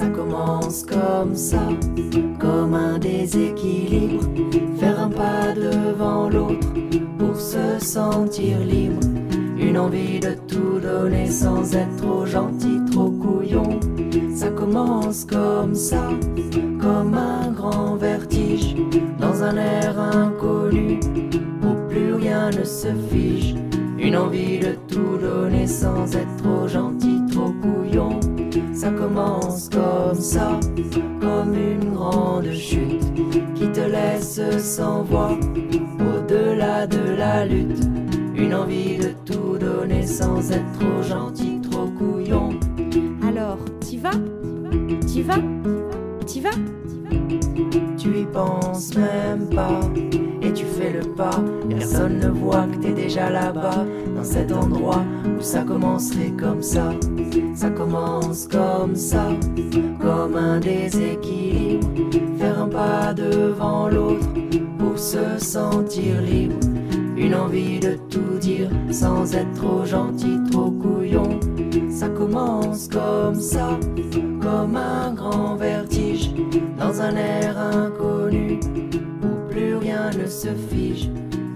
Ça commence comme ça, comme un déséquilibre. Faire un pas devant l'autre pour se sentir libre. Une envie de tout donner sans être trop gentil, trop couillon. Ça commence comme ça, comme un grand vertige, dans un air inconnu, où plus rien ne se fige. Une envie de tout donner sans être trop gentil, trop couillon. Ça commence comme ça, comme une grande chute, qui te laisse sans voix, au-delà de la lutte. Une envie de tout donner sans être trop gentil, trop couillon. Alors, t'y vas? T'y vas? T'y vas? Tu y penses même pas, et tu fais le pas. Personne ne voit que t'es déjà là-bas, dans cet endroit où ça commencerait comme ça. Ça commence comme ça, comme un déséquilibre. Faire un pas devant l'autre pour se sentir libre. Une envie de tout dire sans être trop gentil, trop couillon. Ça commence comme ça, comme un grand vertige, dans un air inconnu, où plus rien ne se fige.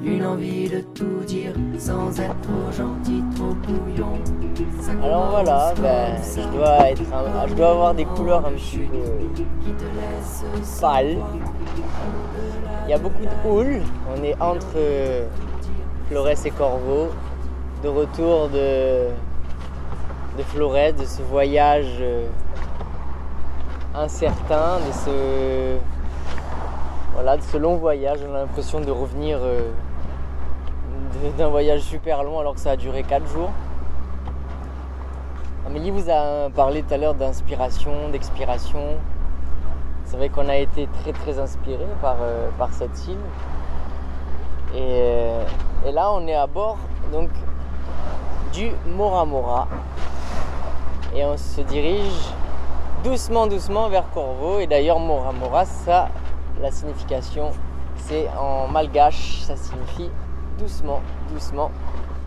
Une envie de tout dire sans être trop gentil, trop couillon. Alors voilà, je dois avoir des couleurs un petit peu pâles. Il y a beaucoup de houle. On est entre Flores et Corvaux, de retour de Flores, de ce voyage incertain, de ce long voyage. On a l'impression de revenir d'un voyage super long alors que ça a duré 4 jours. Amélie vous a parlé tout à l'heure d'inspiration, d'expiration. C'est vrai qu'on a été très très inspiré par cette île. Et là on est à bord donc du Mora Mora et on se dirige doucement vers Corvaux. Et d'ailleurs Mora Mora, ça, la signification, c'est en malgache, ça signifie doucement.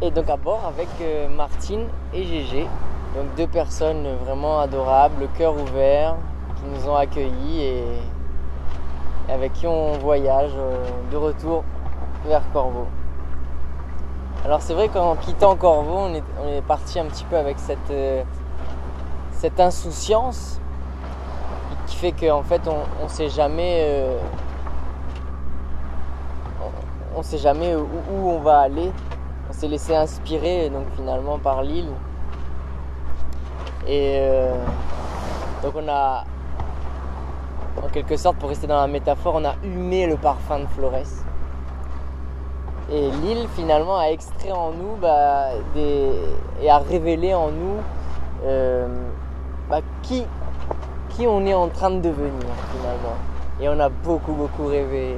Et donc à bord avec Martine et Gégé, donc 2 personnes vraiment adorables, le cœur ouvert, qui nous ont accueillis et avec qui on voyage de retour vers Corvaux. Alors c'est vrai qu'en quittant Corvaux, on est parti un petit peu avec cette insouciance qui fait qu'en fait on sait jamais où on va aller. On s'est laissé inspirer donc finalement par l'île. Et donc on a, en quelque sorte, pour rester dans la métaphore, on a humé le parfum de Flores. Et l'île finalement a extrait en nous et a révélé en nous qui on est en train de devenir finalement. Et on a beaucoup rêvé.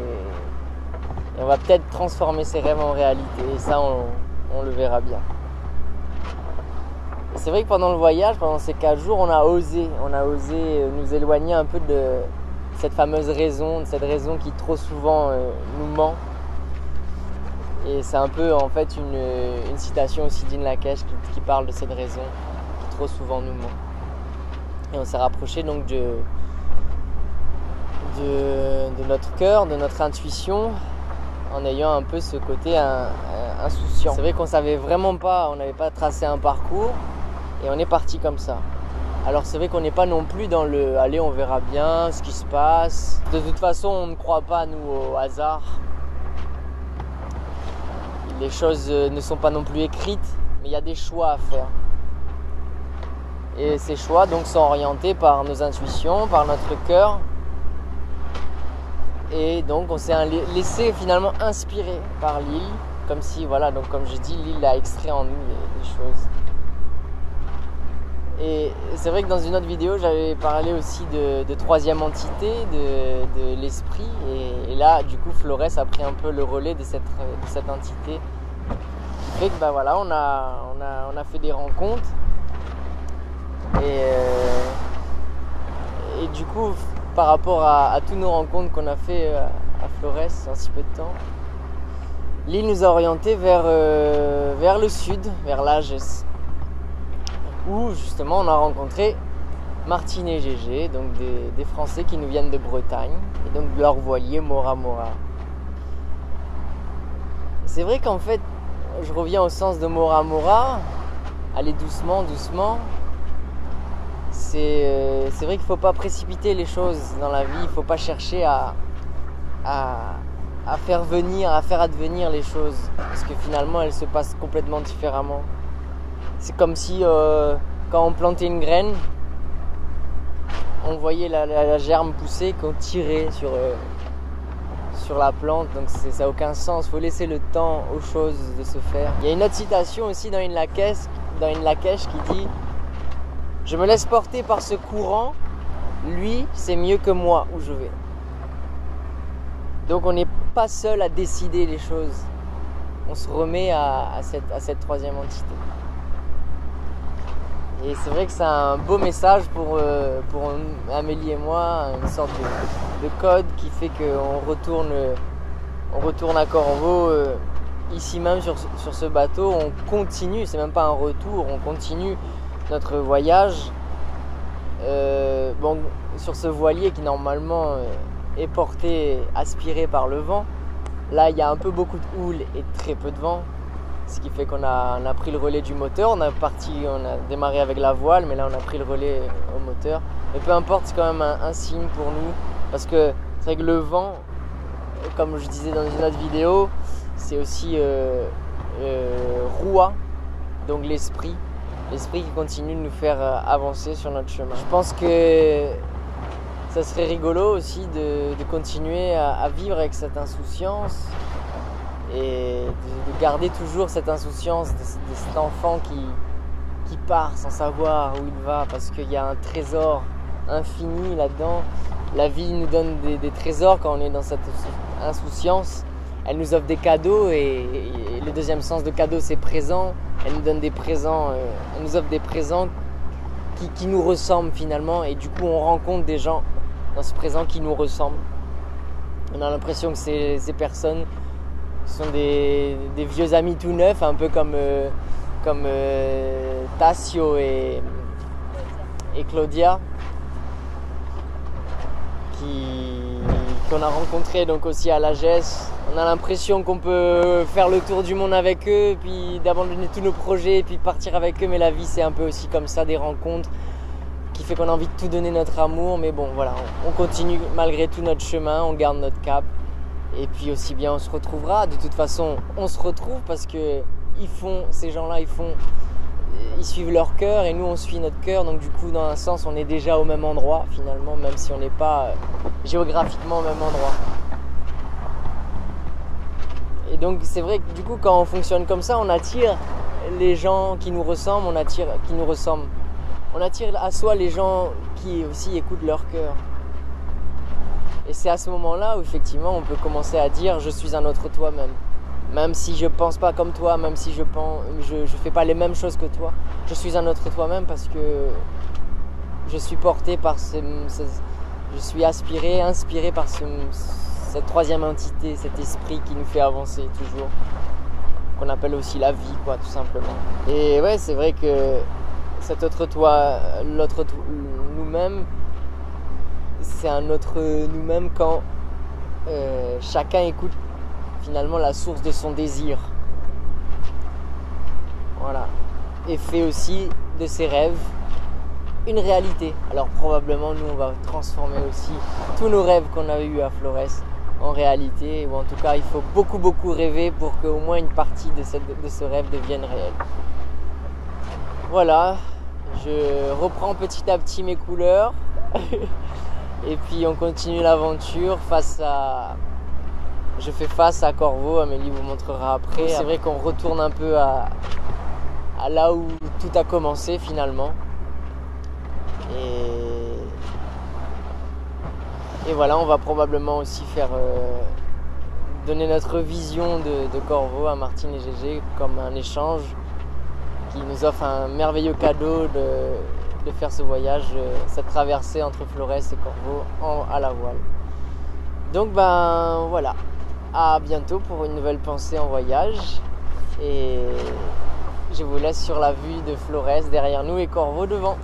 Et on va peut-être transformer ces rêves en réalité. Et ça, on le verra bien. Et c'est vrai que pendant le voyage, pendant ces 4 jours, on a osé nous éloigner un peu de cette fameuse raison, de cette raison qui trop souvent nous ment. Et c'est un peu en fait une citation aussi d'In Lak'ech qui parle de cette raison qui trop souvent nous ment. Et on s'est rapproché donc de notre cœur, de notre intuition, en ayant un peu ce côté insouciant. C'est vrai qu'on savait vraiment pas, on n'avait pas tracé un parcours et on est parti comme ça. Alors c'est vrai qu'on n'est pas non plus dans le « allez, on verra bien ce qui se passe ». De toute façon, on ne croit pas, nous, au hasard. Les choses ne sont pas non plus écrites, mais il y a des choix à faire. Et ces choix donc sont orientés par nos intuitions, par notre cœur. Et donc on s'est laissé finalement inspirer par l'île, comme si, voilà, donc comme je dis, l'île a extrait en nous les choses. Et c'est vrai que dans une autre vidéo, j'avais parlé aussi de troisième entité, de l'esprit. Et là, du coup, Flores a pris un peu le relais de cette entité. Ce qui fait que voilà, on a fait des rencontres. Et du coup, par rapport à toutes nos rencontres qu'on a fait à Flores en si peu de temps, l'île nous a orientés vers le sud, vers Lages, où justement on a rencontré Martine et Gégé, donc des Français qui nous viennent de Bretagne, et donc leur voilier Mora Mora. C'est vrai qu'en fait, je reviens au sens de Mora Mora, aller doucement, doucement. C'est vrai qu'il ne faut pas précipiter les choses dans la vie, il ne faut pas chercher à faire venir, à faire advenir les choses, parce que finalement elles se passent complètement différemment. C'est comme si quand on plantait une graine, on voyait la germe pousser, qu'on tirait sur la plante, donc ça n'a aucun sens, il faut laisser le temps aux choses de se faire. Il y a une autre citation aussi dans Une Lakèche qui dit « Je me laisse porter par ce courant, lui c'est mieux que moi où je vais ». Donc on n'est pas seul à décider les choses, on se remet à cette troisième entité. Et c'est vrai que c'est un beau message pour Amélie et moi, une sorte de code qui fait qu'on retourne à Corvaux, ici même sur ce bateau. On continue, c'est même pas un retour, on continue notre voyage sur ce voilier qui normalement est porté, aspiré par le vent. Là il y a un peu beaucoup de houle et très peu de vent. Ce qui fait qu'on a pris le relais du moteur, on a démarré avec la voile, mais là on a pris le relais au moteur. Mais peu importe, c'est quand même un signe pour nous, parce que c'est vrai que le vent, comme je disais dans une autre vidéo, c'est aussi Roua, donc l'esprit qui continue de nous faire avancer sur notre chemin. Je pense que ça serait rigolo aussi de continuer à vivre avec cette insouciance, et de garder toujours cette insouciance de cet enfant qui part sans savoir où il va, parce qu'il y a un trésor infini là-dedans. La vie nous donne des trésors quand on est dans cette insouciance. Elle nous offre des cadeaux, et le deuxième sens de cadeau c'est présent. Elle nous donne des présents, elle nous offre des présents qui nous ressemblent finalement, et du coup on rencontre des gens dans ce présent qui nous ressemblent. On a l'impression que ces personnes sont des vieux amis tout neufs, un peu comme Tassio et Claudia, qu'on a rencontrés donc aussi à la GES. On a l'impression qu'on peut faire le tour du monde avec eux, puis d'abandonner tous nos projets et puis partir avec eux, mais la vie c'est un peu aussi comme ça, des rencontres qui fait qu'on a envie de tout donner notre amour, mais bon voilà, on continue malgré tout notre chemin, on garde notre cap. Et puis aussi bien on se retrouvera, de toute façon on se retrouve, parce que ces gens-là ils suivent leur cœur et nous on suit notre cœur, donc du coup dans un sens on est déjà au même endroit finalement, même si on n'est pas géographiquement au même endroit. Et donc c'est vrai que du coup quand on fonctionne comme ça, on attire les gens qui nous ressemblent, on attire à soi les gens qui aussi écoutent leur cœur. Et c'est à ce moment-là où effectivement on peut commencer à dire je suis un autre toi-même. Même si je pense pas comme toi, même si je fais pas les mêmes choses que toi, je suis un autre toi-même, parce que je suis porté par je suis inspiré par cette troisième entité, cet esprit qui nous fait avancer toujours, qu'on appelle aussi la vie, quoi, tout simplement. Et ouais, c'est vrai que cet autre toi, l'autre nous-mêmes, c'est un autre nous-mêmes quand chacun écoute finalement la source de son désir. Voilà. Et fait aussi de ses rêves une réalité. Alors probablement nous on va transformer aussi tous nos rêves qu'on a eus à Flores en réalité, ou en tout cas il faut beaucoup rêver pour qu'au moins une partie de ce rêve devienne réel. Voilà, je reprends petit à petit mes couleurs et puis on continue l'aventure je fais face à Corvaux, Amélie vous montrera après. C'est vrai qu'on retourne un peu à là où tout a commencé finalement. Et voilà, on va probablement aussi donner notre vision de Corvaux à Martine et Gégé comme un échange qui nous offre un merveilleux cadeau de faire ce voyage, cette traversée entre Flores et Corvaux à la voile. Donc voilà, à bientôt pour une nouvelle pensée en voyage, et je vous laisse sur la vue de Flores derrière nous et Corvaux devant.